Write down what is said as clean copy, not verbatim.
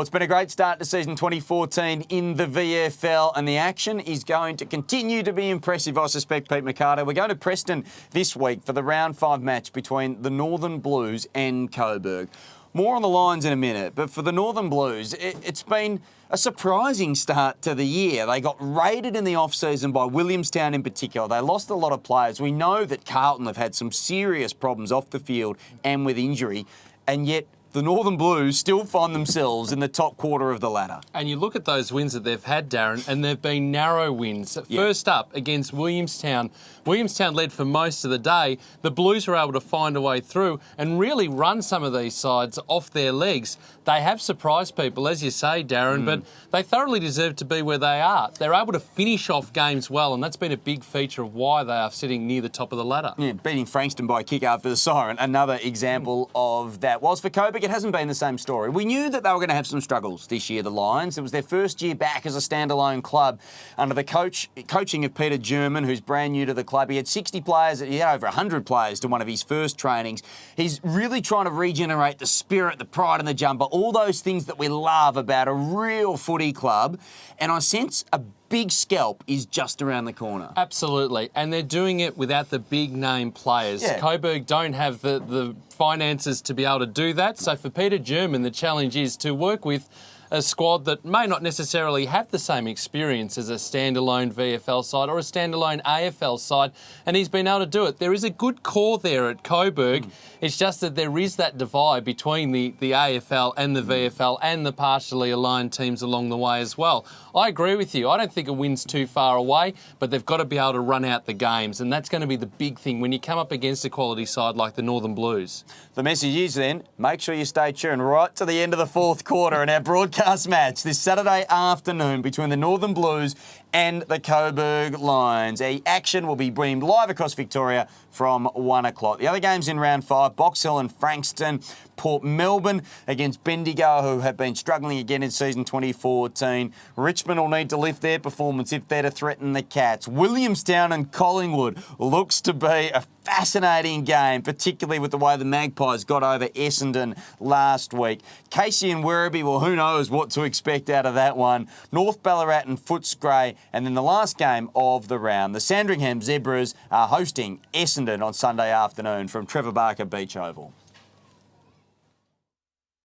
It's been a great start to season 2014 in the VFL, and the action is going to continue to be impressive, I suspect, Pete Marcato. We're going to Preston this week for the round 5 match between the Northern Blues and Coburg. More on the Lions in a minute, but for the Northern Blues, it's been a surprising start to the year. They got raided in the off-season by Williamstown in particular. They lost a lot of players. We know that Carlton have had some serious problems off the field and with injury, and yet the Northern Blues still find themselves in the top quarter of the ladder. And you look at those wins that they've had, Darren, and they've been narrow wins. Yeah. First up, against Williamstown. Williamstown led for most of the day. The Blues were able to find a way through and really run some of these sides off their legs. They have surprised people, as you say, Darren, but they thoroughly deserve to be where they are. They're able to finish off games well, and that's been a big feature of why they are sitting near the top of the ladder. Yeah, beating Frankston by a kick after the siren, another example of that. Whilst for Coburg, it hasn't been the same story. We knew that they were going to have some struggles this year, the Lions. It was their first year back as a standalone club under the coaching of Peter German, who's brand new to the club. He had 60 players, he had over 100 players to one of his first trainings. He's really trying to regenerate the spirit, the pride and the jumper, all those things that we love about a real footy club. And I sense a big scalp is just around the corner. Absolutely. And they're doing it without the big name players. Yeah. Coburg don't have the finances to be able to do that. So for Peter German, the challenge is to work with a squad that may not necessarily have the same experience as a standalone VFL side or a standalone AFL side, and he's been able to do it. There is a good core there at Coburg. It's just that there is that divide between the AFL and the VFL and the partially aligned teams along the way as well. I agree with you. I don't think a win's too far away, but they've got to be able to run out the games, and that's going to be the big thing when you come up against a quality side like the Northern Blues. The message is then, make sure you stay tuned right to the end of the fourth quarter in our broadcast match this Saturday afternoon between the Northern Blues and the Coburg Lions. The action will be beamed live across Victoria from 1 o'clock. The other games in round 5, Box Hill and Frankston, Port Melbourne against Bendigo, who have been struggling again in season 2014. Richmond will need to lift their performance if they're to threaten the Cats. Williamstown and Collingwood looks to be a fascinating game, particularly with the way the Magpies got over Essendon last week. Casey and Werribee, well, who knows what to expect out of that one. North Ballarat and Footscray, and then the last game of the round. The Sandringham Zebras are hosting Essendon on Sunday afternoon from Trevor Barker Beach Oval.